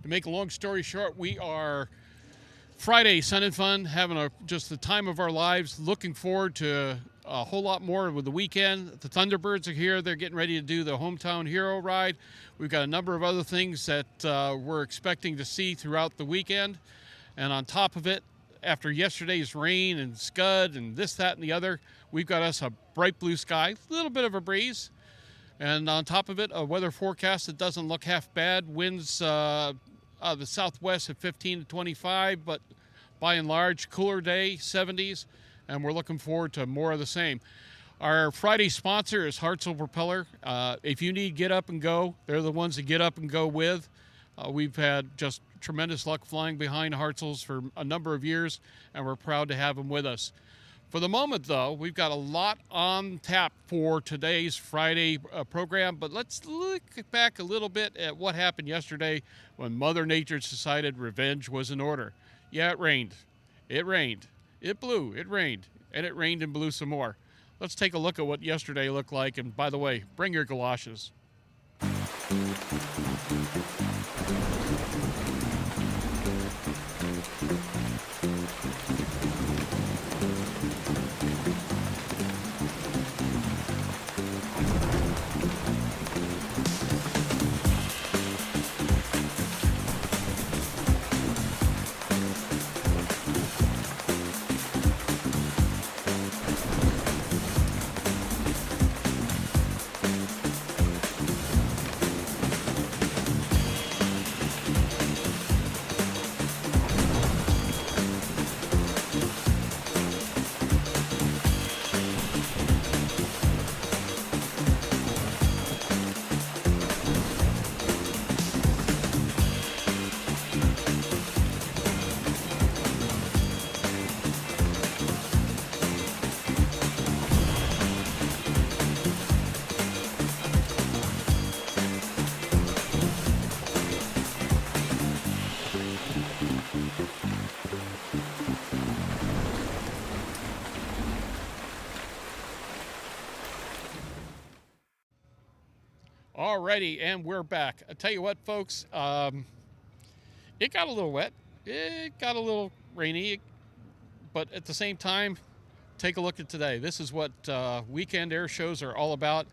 To make a long story short, we are Friday, Sun and Fun, having just the time of our lives. Looking forward to a whole lot more with the weekend. The Thunderbirds are here. They're getting ready to do the Hometown Hero ride. We've got a number of other things that we're expecting to see throughout the weekend. And on top of it, after yesterday's rain and scud and this, that, and the other, we've got us a bright blue sky, a little bit of a breeze. And on top of it, a weather forecast that doesn't look half bad. Winds the southwest at 15 to 25, but by and large, cooler day, 70s, and we're looking forward to more of the same. Our Friday sponsor is Hartzell Propeller. If you need get up and go, they're the ones that get up and go with. We've had just tremendous luck flying behind Hartzell's for a number of years, and we're proud to have them with us. For the moment, though, we've got a lot on tap for today's Friday program, but let's look back a little bit at what happened yesterday when Mother Nature decided revenge was in order. Yeah, it rained. It rained. It blew. It rained. And it rained and blew some more. Let's take a look at what yesterday looked like. And by the way, bring your galoshes. Alrighty, and we're back. I tell you what, folks, it got a little wet. It got a little rainy, but at the same time, take a look at today. This is what weekend air shows are all about,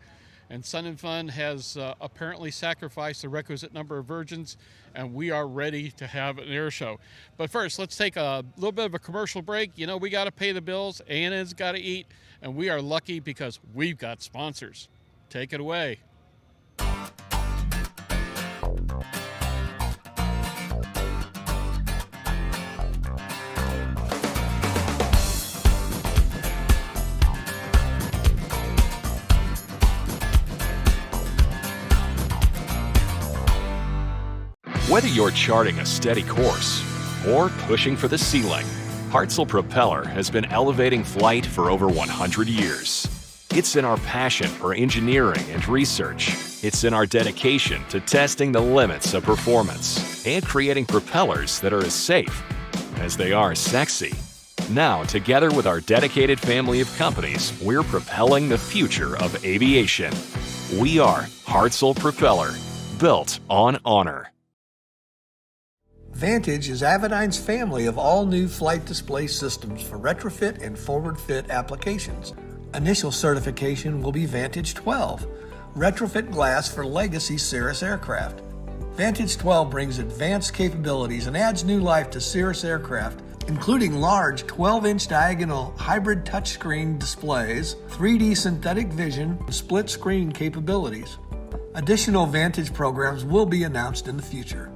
and Sun and Fun has apparently sacrificed the requisite number of virgins, and we are ready to have an air show. But first, let's take a little bit of a commercial break. You know, we got to pay the bills, A&N's got to eat, and we are lucky because we've got sponsors. Take it away. Whether you're charting a steady course or pushing for the ceiling, Hartzell Propeller has been elevating flight for over 100 years. It's in our passion for engineering and research. It's in our dedication to testing the limits of performance and creating propellers that are as safe as they are sexy. Now, together with our dedicated family of companies, we're propelling the future of aviation. We are Hartzell Propeller, built on honor. Vantage is Avidyne's family of all-new flight display systems for retrofit and forward-fit applications. Initial certification will be Vantage 12, retrofit glass for legacy Cirrus aircraft. Vantage 12 brings advanced capabilities and adds new life to Cirrus aircraft, including large 12-inch diagonal hybrid touchscreen displays, 3D synthetic vision, and split-screen capabilities. Additional Vantage programs will be announced in the future.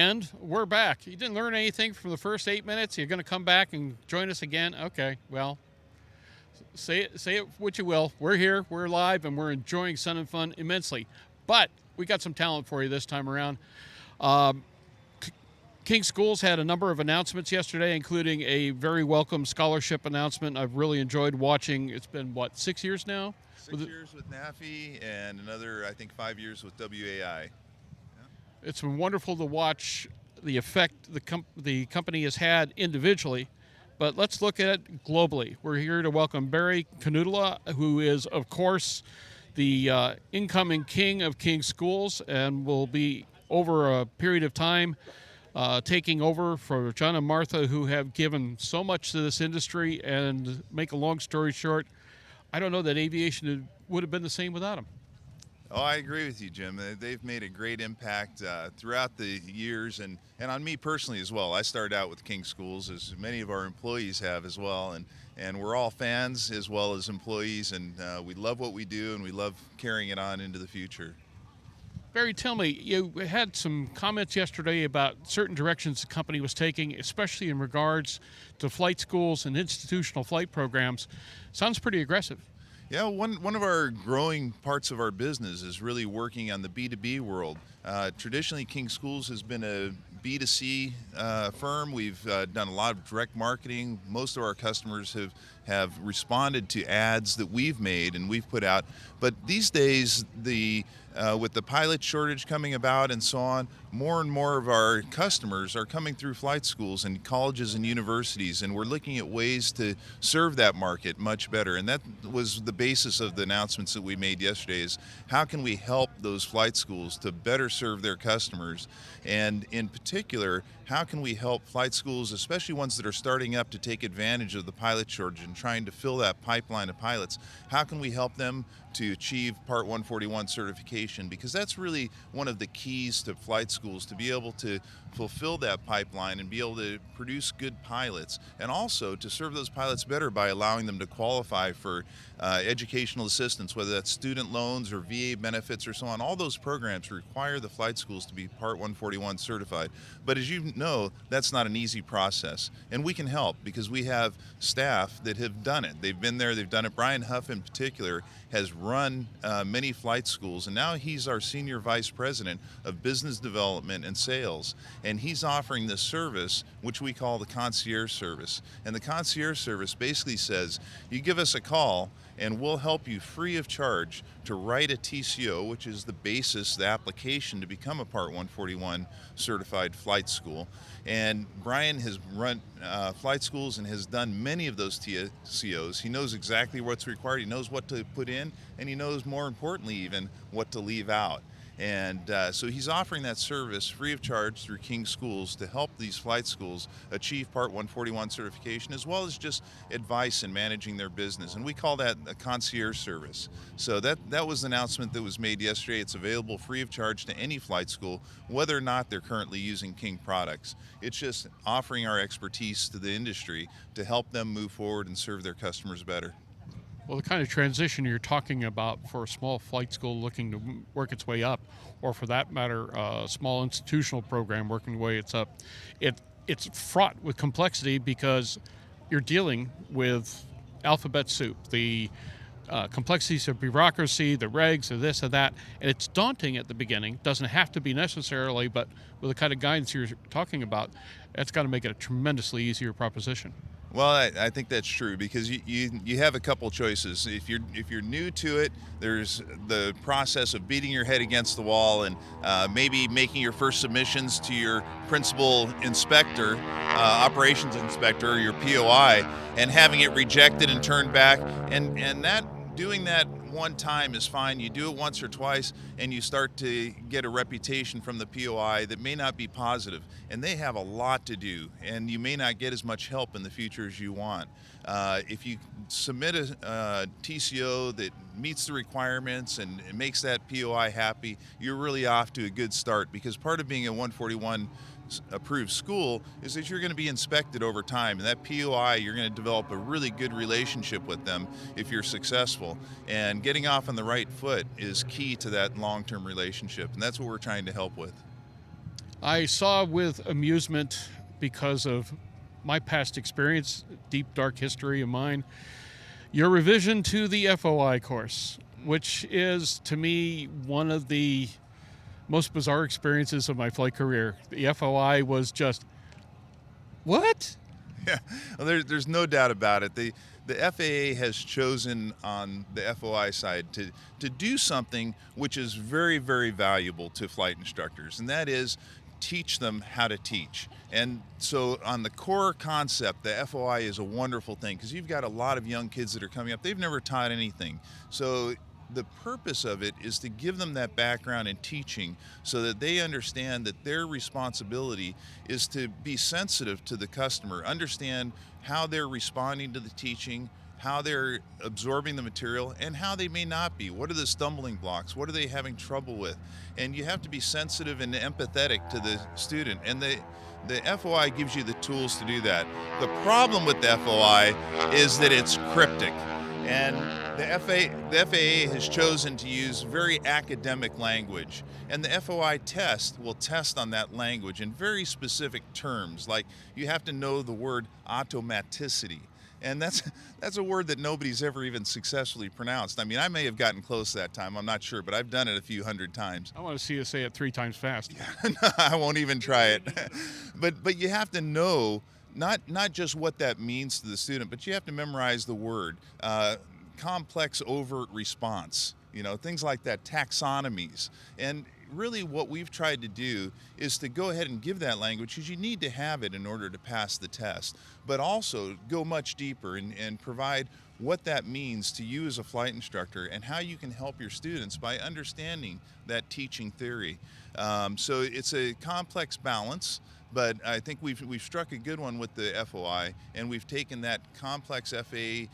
and we're back. You didn't learn anything from the first 8 minutes? You're going to come back and join us again? Okay, well, say it what you will. We're here, we're live, and we're enjoying Sun and Fun immensely. But we got some talent for you this time around. King Schools had a number of announcements yesterday, including a very welcome scholarship announcement I've really enjoyed watching. It's been, what, 6 years now? 6 years with NAFI and another, I think, 5 years with WAI. It's been wonderful to watch the effect the company has had individually, but let's look at it globally. We're here to welcome Barry Knuttila, who is, of course, the incoming king of King Schools, and will be, over a period of time, taking over for John and Martha, who have given so much to this industry. And make a long story short, I don't know that aviation would have been the same without them. Oh, I agree with you, Jim. They've made a great impact throughout the years, and on me personally as well. I started out with King Schools, as many of our employees have as well, and we're all fans as well as employees, and we love what we do, and we love carrying it on into the future. Barry, tell me, you had some comments yesterday about certain directions the company was taking, especially in regards to flight schools and institutional flight programs. Sounds pretty aggressive. Yeah, one of our growing parts of our business is really working on the B2B world. Traditionally, King Schools has been a B2C firm. We've done a lot of direct marketing. Most of our customers have responded to ads that we've made and we've put out. But these days, with the pilot shortage coming about and so on, more and more of our customers are coming through flight schools and colleges and universities, and we're looking at ways to serve that market much better. And that was the basis of the announcements that we made yesterday, is how can we help those flight schools to better serve their customers? And in particular, how can we help flight schools, especially ones that are starting up, to take advantage of the pilot shortage and trying to fill that pipeline of pilots? How can we help them to achieve Part 141 certification? Because that's really one of the keys to flight schools, to be able to fulfill that pipeline and be able to produce good pilots, and also to serve those pilots better by allowing them to qualify for educational assistance, whether that's student loans or VA benefits or so on. All those programs require the flight schools to be Part 141 certified. But as you know, that's not an easy process, and we can help because we have staff that have done it. They've been there, they've done it. Brian Huff in particular has run many flight schools, and now he's our Senior Vice President of Business Development and Sales, and he's offering this service, which we call the concierge service. And the concierge service basically says, you give us a call and we'll help you free of charge to write a TCO, which is the basis, the application to become a Part 141 certified flight school. And Brian has run flight schools and has done many of those TCOs. He knows exactly what's required, he knows what to put in, and he knows, more importantly even, what to leave out. And so he's offering that service free of charge through King Schools to help these flight schools achieve Part 141 certification, as well as just advice in managing their business. And we call that a concierge service. So that was the announcement that was made yesterday. It's available free of charge to any flight school, whether or not they're currently using King products. It's just offering our expertise to the industry to help them move forward and serve their customers better. Well, the kind of transition you're talking about for a small flight school looking to work its way up, or for that matter, a small institutional program working its way up, it's fraught with complexity because you're dealing with alphabet soup, the complexities of bureaucracy, the regs, of this and that, and it's daunting at the beginning. Doesn't have to be necessarily, but with the kind of guidance you're talking about, that's got to make it a tremendously easier proposition. Well, I think that's true, because you have a couple choices. If you're new to it, there's the process of beating your head against the wall and maybe making your first submissions to your principal inspector, operations inspector, your POI, and having it rejected and turned back. And doing that one time is fine. You do it once or twice and you start to get a reputation from the POI that may not be positive, and they have a lot to do, and you may not get as much help in the future as you want. If you submit a TCO that meets the requirements and it makes that POI happy, you're really off to a good start, because part of being a 141 approved school is that you're going to be inspected over time, and that POI, you're going to develop a really good relationship with them if you're successful, and getting off on the right foot is key to that long-term relationship, and that's what we're trying to help with. I saw with amusement, because of my past experience, deep, dark history of mine, your revision to the FOI course, which is, to me, one of the most bizarre experiences of my flight career. The FOI was just, what? Yeah, well, there's no doubt about it. The FAA has chosen on the FOI side to do something which is very, very valuable to flight instructors, and that is teach them how to teach. And so on the core concept, the FOI is a wonderful thing because you've got a lot of young kids that are coming up. They've never taught anything. So the purpose of it is to give them that background in teaching so that they understand that their responsibility is to be sensitive to the customer, understand how they're responding to the teaching, how they're absorbing the material, and how they may not be. What are the stumbling blocks? What are they having trouble with? And you have to be sensitive and empathetic to the student. And the FOI gives you the tools to do that. The problem with the FOI is that it's cryptic. And the FAA has chosen to use very academic language. And the FOI test will test on that language in very specific terms, like you have to know the word automaticity. And that's a word that nobody's ever even successfully pronounced. I mean, I may have gotten close that time, I'm not sure, but I've done it a few hundred times. I want to see you say it 3 times fast. No, I won't even try it. But you have to know not just what that means to the student, but you have to memorize the word. Complex overt response, things like that, taxonomies. And really what we've tried to do is to go ahead and give that language because you need to have it in order to pass the test, but also go much deeper and provide what that means to you as a flight instructor and how you can help your students by understanding that teaching theory. So it's a complex balance, but I think we've struck a good one with the FOI, and we've taken that complex FAA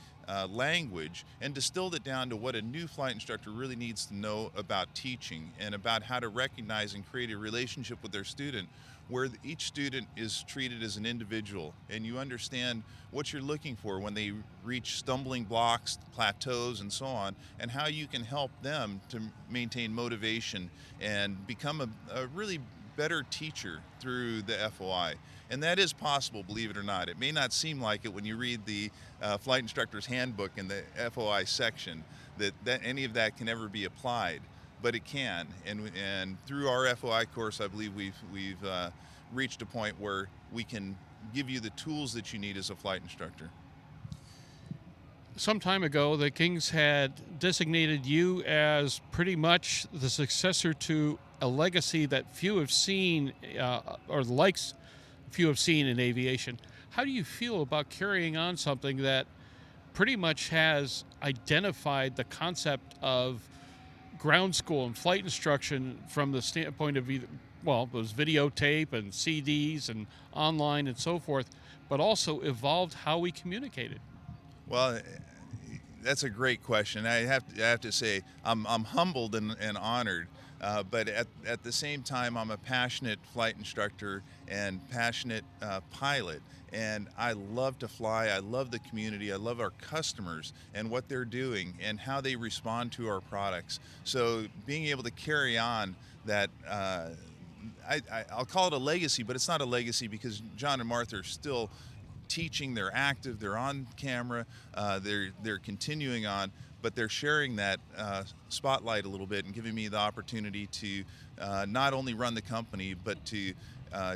language and distilled it down to what a new flight instructor really needs to know about teaching and about how to recognize and create a relationship with their student where each student is treated as an individual and you understand what you're looking for when they reach stumbling blocks, plateaus, and so on, and how you can help them to maintain motivation and become a really better teacher through the FOI. And that is possible, believe it or not. It may not seem like it when you read the Flight Instructor's Handbook in the FOI section, that any of that can ever be applied, but it can. And through our FOI course, I believe we've reached a point where we can give you the tools that you need as a flight instructor. Some time ago, the Kings had designated you as pretty much the successor to a legacy that few have seen, or the likes few have seen in aviation. How do you feel about carrying on something that pretty much has identified the concept of ground school and flight instruction from the standpoint of either, well, those videotape and CDs and online and so forth, but also evolved how we communicated? Well, that's a great question. I have to say I'm humbled and honored, but at the same time, I'm a passionate flight instructor and passionate pilot. And I love to fly. I love the community. I love our customers and what they're doing and how they respond to our products. So being able to carry on that, I'll call it a legacy, but it's not a legacy because John and Martha are still teaching. They're active. They're on camera. They're continuing on, but they're sharing that spotlight a little bit and giving me the opportunity to not only run the company, but to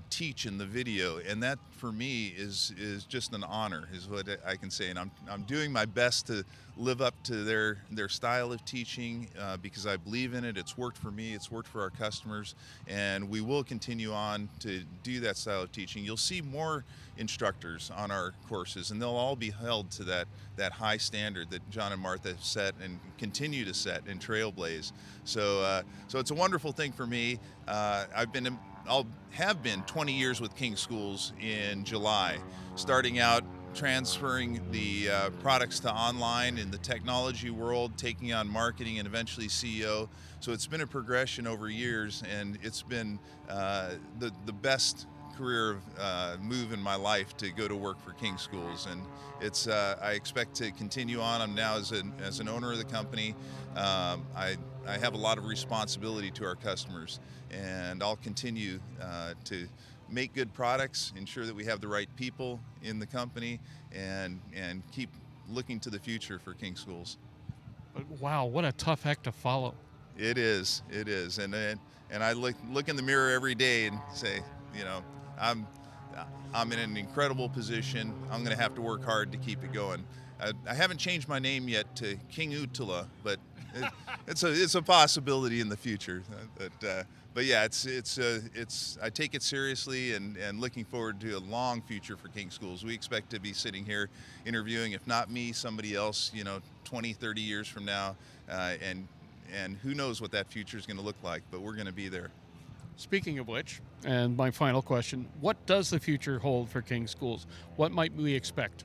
teach in the video, and that for me is just an honor, is what I can say. And I'm doing my best to live up to their style of teaching because I believe in it. It's worked for me. It's worked for our customers, and we will continue on to do that style of teaching. You'll see more instructors on our courses, and they'll all be held to that high standard that John and Martha have set and continue to set and trailblaze. So it's a wonderful thing for me. I'll have been 20 years with King Schools in July, starting out transferring the products to online in the technology world, taking on marketing, and eventually CEO. So it's been a progression over years, and it's been the best career move in my life to go to work for King Schools, and I expect to continue on. I'm now as an owner of the company. I I have a lot of responsibility to our customers, and I'll continue to make good products, ensure that we have the right people in the company, and keep looking to the future for King Schools. But wow, what a tough act to follow. It is, and I look in the mirror every day and say, you know, I'm in an incredible position. I'm going to have to work hard to keep it going. I haven't changed my name yet to King Knuttila, but it's a possibility in the future. But yeah, I take it seriously and looking forward to a long future for King Schools. We expect to be sitting here interviewing, if not me, somebody else, 20, 30 years from now, and who knows what that future is going to look like, but we're going to be there. Speaking of which, and my final question, what does the future hold for King Schools? What might we expect?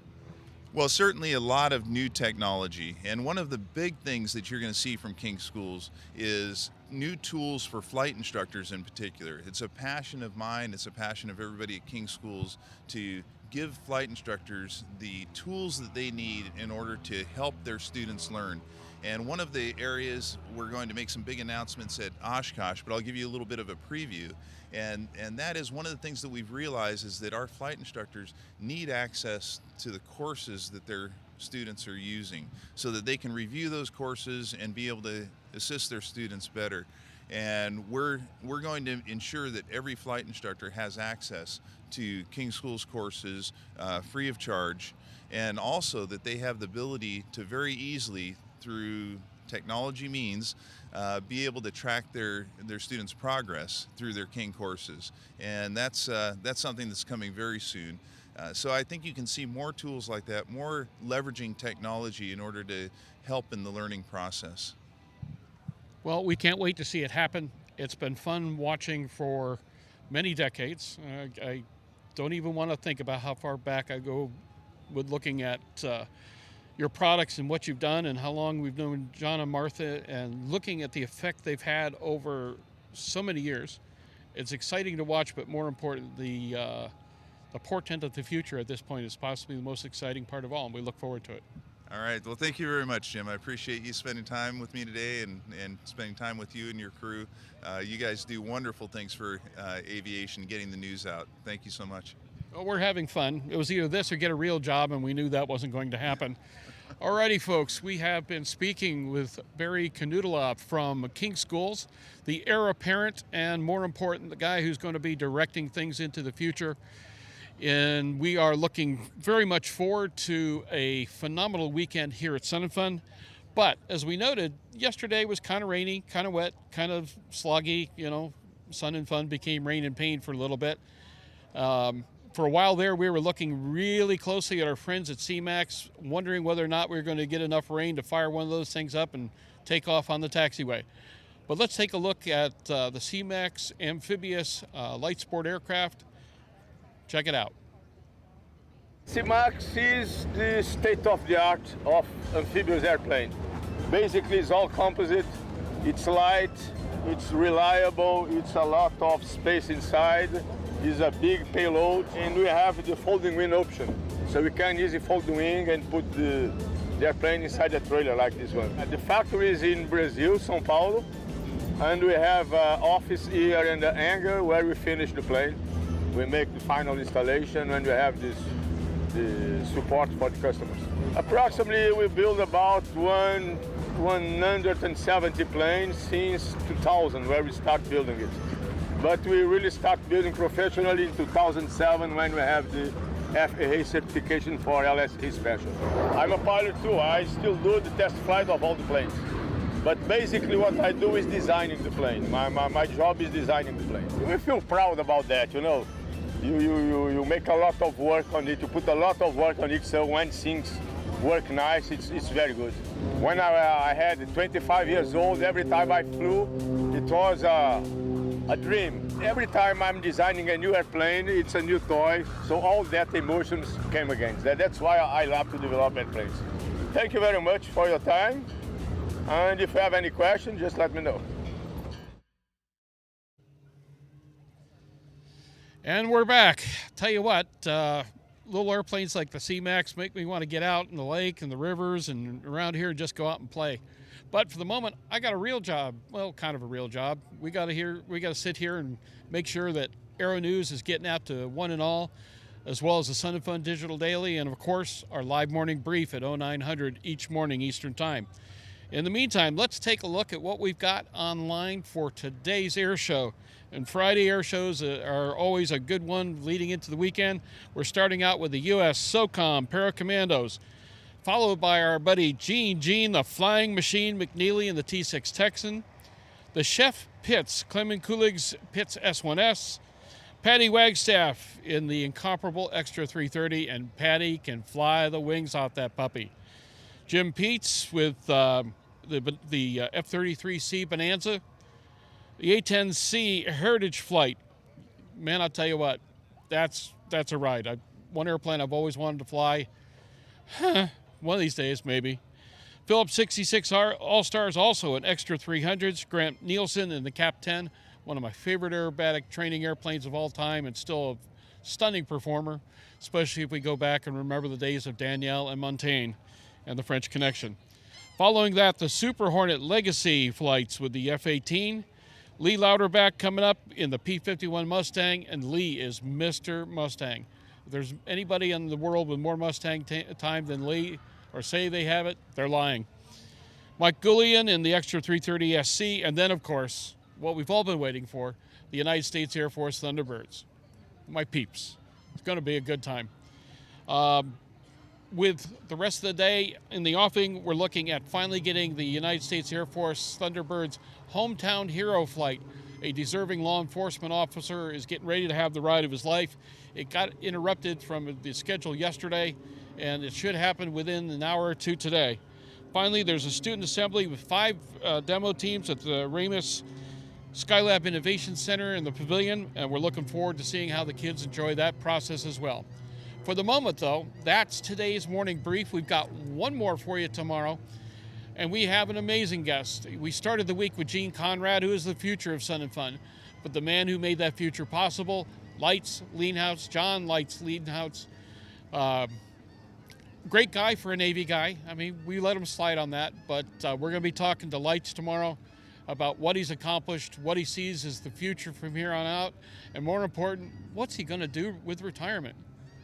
Well, certainly a lot of new technology, and one of the big things that you're going to see from King Schools is new tools for flight instructors in particular. It's a passion of mine, it's a passion of everybody at King Schools to give flight instructors the tools that they need in order to help their students learn. And one of the areas, we're going to make some big announcements at Oshkosh, but I'll give you a little bit of a preview. And that is one of the things that we've realized is that our flight instructors need access to the courses that their students are using so that they can review those courses and be able to assist their students better. And we're going to ensure that every flight instructor has access to King Schools courses free of charge, and also that they have the ability to very easily, through technology means, be able to track their students' progress through their King courses. And that's something that's coming very soon. So I think you can see more tools like that, more leveraging technology in order to help in the learning process. Well, we can't wait to see it happen. It's been fun watching for many decades. I don't even want to think about how far back I go with looking at your products and what you've done and how long we've known John and Martha, and looking at the effect they've had over so many years. It's exciting to watch, but more important, the portent of the future at this point is possibly the most exciting part of all, and we look forward to it. All right. Well, thank you very much, Jim. I appreciate you spending time with me today and spending time with you and your crew. You guys do wonderful things for aviation, getting the news out. Thank you so much. Well, we're having fun. It was either this or get a real job, and we knew that wasn't going to happen. Alrighty, folks, we have been speaking with Barry Knuttila from King Schools, the heir apparent, and more important, the guy who's going to be directing things into the future. And we are looking very much forward to a phenomenal weekend here at Sun 'n Fun. But as we noted, yesterday was kind of rainy, kind of wet, kind of sloggy. Sun 'n Fun became rain and pain for a little bit. For a while there, we were looking really closely at our friends at CMAX, wondering whether or not we were going to get enough rain to fire one of those things up and take off on the taxiway. But let's take a look at the CMAX amphibious light sport aircraft. Check it out. CMAX is the state-of-the-art of amphibious airplane. Basically, it's all composite, it's light, it's reliable, it's a lot of space inside, it's a big payload, and we have the folding wing option. So we can easily fold the wing and put the airplane inside the trailer like this one. The factory is in Brazil, São Paulo, and we have an office here in the hangar where we finish the plane. We make the final installation and we have the support for the customers. Approximately, we build about 170 planes since 2000, where we start building it. But we really start building professionally in 2007 when we have the FAA certification for LSA Special. I'm a pilot too. I still do the test flight of all the planes. But basically what I do is designing the plane. My job is designing the plane. We feel proud about that, You make a lot of work on it, you put a lot of work on it, so when things work nice, it's very good. When I had 25 years old, every time I flew, it was a dream. Every time I'm designing a new airplane, it's a new toy, so all that emotions came again. That's why I love to develop airplanes. Thank you very much for your time, and if you have any questions, just let me know. And we're back. Tell you what, little airplanes like the CMAX make me want to get out in the lake and the rivers and around here and just go out and play. But for the moment, I got a real job. Well, kind of a real job. We got to sit here and make sure that Aero-News is getting out to one and all, as well as the Sun and Fun Digital Daily, and of course, our live morning brief at 0900 each morning Eastern Time. In the meantime, let's take a look at what we've got online for today's air show. And Friday air shows are always a good one leading into the weekend. We're starting out with the U.S. SOCOM Paracommandos, followed by our buddy Gene the Flying Machine McNeely in the T-6 Texan, the Chef Pitts, Clement Kulig's Pitts S1S, Patty Wagstaff in the incomparable Extra 330, and Patty can fly the wings off that puppy. Jim Peets with the F-33C Bonanza, the A-10C Heritage Flight. Man, I'll tell you what, that's a ride. One airplane I've always wanted to fly. One of these days, maybe. Phillips 66 All-Stars, also an Extra 300s. Grant Nielsen in the Cap 10, one of my favorite aerobatic training airplanes of all time, and still a stunning performer, especially if we go back and remember the days of Danielle and Montaigne and the French Connection. Following that, the Super Hornet Legacy flights with the F-18. Lee Louderback coming up in the P-51 Mustang, and Lee is Mr. Mustang. If there's anybody in the world with more Mustang time than Lee, or say they have it, they're lying. Mike Gullion in the Extra 330 SC, and then, of course, what we've all been waiting for, the United States Air Force Thunderbirds. My peeps. It's going to be a good time. With the rest of the day in the offing, we're looking at finally getting the United States Air Force Thunderbirds Hometown Hero Flight. A deserving law enforcement officer is getting ready to have the ride of his life. It got interrupted from the schedule yesterday, and it should happen within an hour or two today. Finally, there's a student assembly with 5 demo teams at the Ramus Skylab Innovation Center in the pavilion, and we're looking forward to seeing how the kids enjoy that process as well. For the moment, though, that's today's morning brief. We've got one more for you tomorrow, and we have an amazing guest. We started the week with Gene Conrad, who is the future of Sun and Fun, but the man who made that future possible, John Lights Lienhouse. Great guy for a Navy guy. I mean, we let him slide on that, but we're going to be talking to Lights tomorrow about what he's accomplished, what he sees as the future from here on out, and more important, what's he going to do with retirement?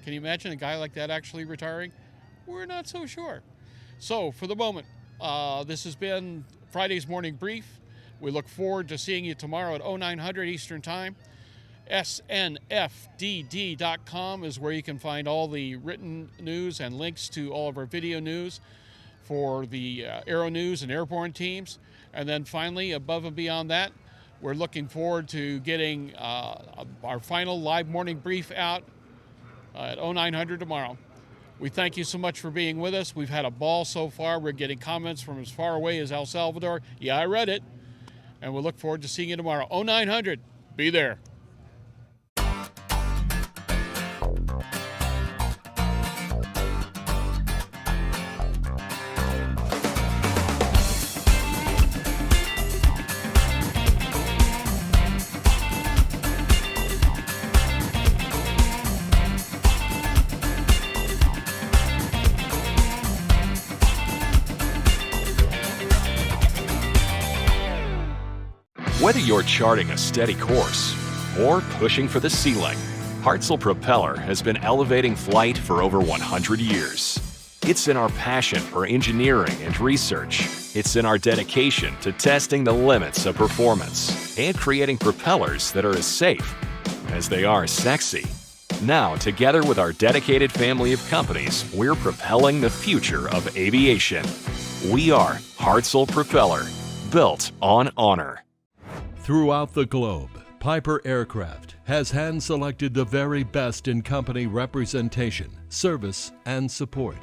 Can you imagine a guy like that actually retiring? We're not so sure. So for the moment, this has been Friday's Morning Brief. We look forward to seeing you tomorrow at 0900 Eastern Time. SNFDD.com is where you can find all the written news and links to all of our video news for the Aero-News and airborne teams. And then finally, above and beyond that, we're looking forward to getting our final live morning brief out at 0900 tomorrow. We thank you so much for being with us. We've had a ball so far. We're getting comments from as far away as El Salvador. Yeah, I read it. And we'll look forward to seeing you tomorrow. 0900, be there. Whether you're charting a steady course or pushing for the ceiling, Hartzell Propeller has been elevating flight for over 100 years. It's in our passion for engineering and research. It's in our dedication to testing the limits of performance and creating propellers that are as safe as they are sexy. Now, together with our dedicated family of companies, we're propelling the future of aviation. We are Hartzell Propeller, built on honor. Throughout the globe, Piper Aircraft has hand-selected the very best in company representation, service, and support.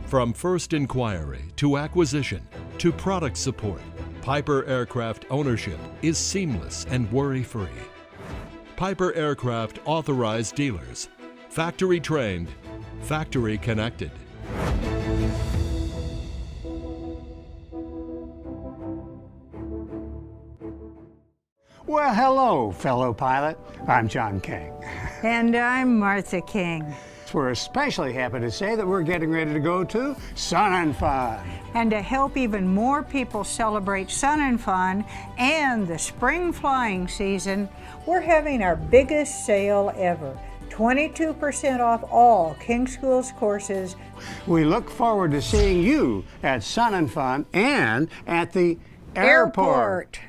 From first inquiry to acquisition to product support, Piper Aircraft ownership is seamless and worry-free. Piper Aircraft authorized dealers, factory trained, factory connected. Well, hello, fellow pilot. I'm John King. And I'm Martha King. We're especially happy to say that we're getting ready to go to Sun and Fun. And to help even more people celebrate Sun and Fun and the spring flying season, we're having our biggest sale ever. 22% off all King Schools courses. We look forward to seeing you at Sun and Fun and at the airport.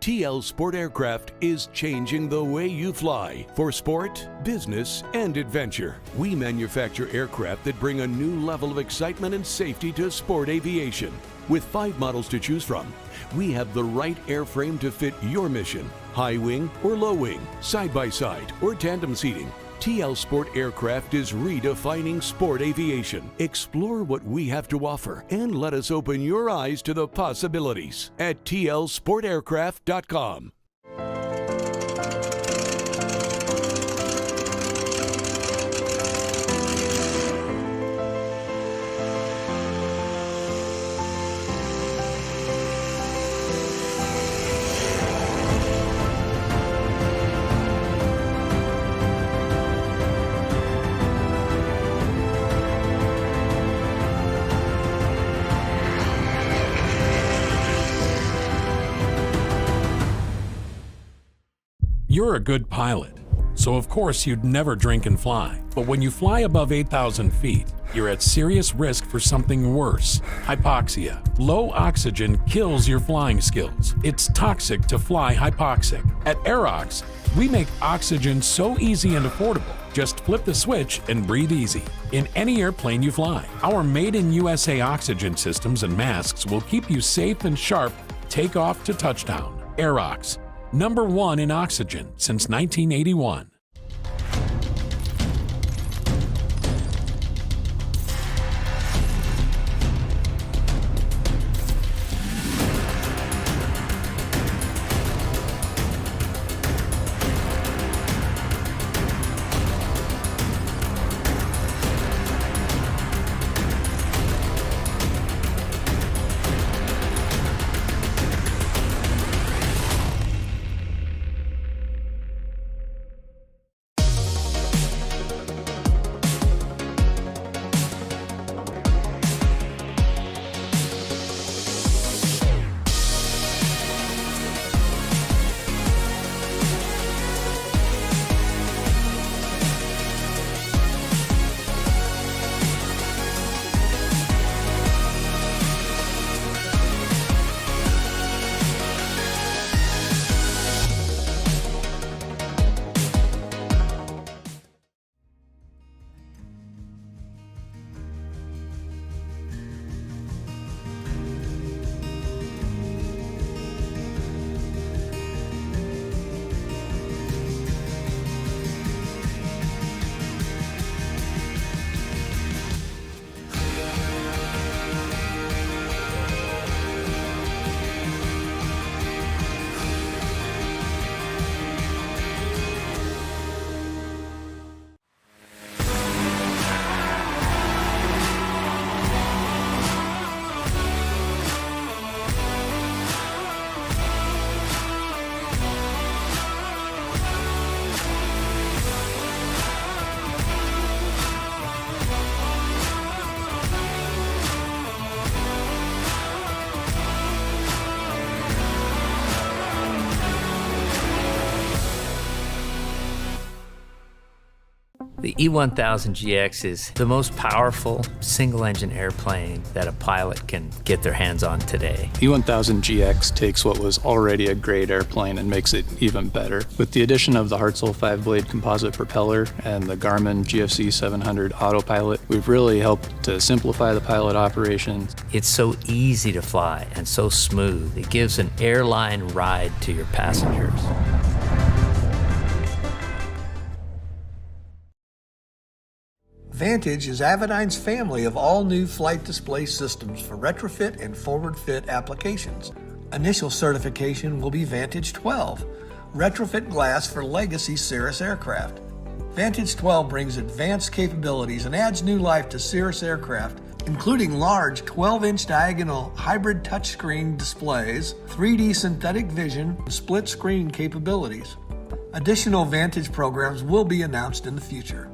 TL Sport Aircraft is changing the way you fly for sport, business, and adventure. We manufacture aircraft that bring a new level of excitement and safety to sport aviation. With 5 models to choose from, we have the right airframe to fit your mission. High wing or low wing, side by side or tandem seating. TL Sport Aircraft is redefining sport aviation. Explore what we have to offer and let us open your eyes to the possibilities at tlsportaircraft.com. You're a good pilot, so of course you'd never drink and fly. But when you fly above 8,000 feet, you're at serious risk for something worse: hypoxia. Low oxygen kills your flying skills. It's toxic to fly hypoxic. At Aerox, we make oxygen so easy and affordable. Just flip the switch and breathe easy in any airplane you fly. Our made-in-USA oxygen systems and masks will keep you safe and sharp takeoff to touchdown. Aerox, #1 in oxygen since 1981. The E1000GX is the most powerful single-engine airplane that a pilot can get their hands on today. E1000GX takes what was already a great airplane and makes it even better. With the addition of the Hartzell 5-blade composite propeller and the Garmin GFC 700 autopilot, we've really helped to simplify the pilot operations. It's so easy to fly and so smooth. It gives an airline ride to your passengers. Vantage is Avidyne's family of all-new flight display systems for retrofit and forward-fit applications. Initial certification will be Vantage 12, retrofit glass for legacy Cirrus aircraft. Vantage 12 brings advanced capabilities and adds new life to Cirrus aircraft, including large 12-inch diagonal hybrid touchscreen displays, 3D synthetic vision, and split-screen capabilities. Additional Vantage programs will be announced in the future.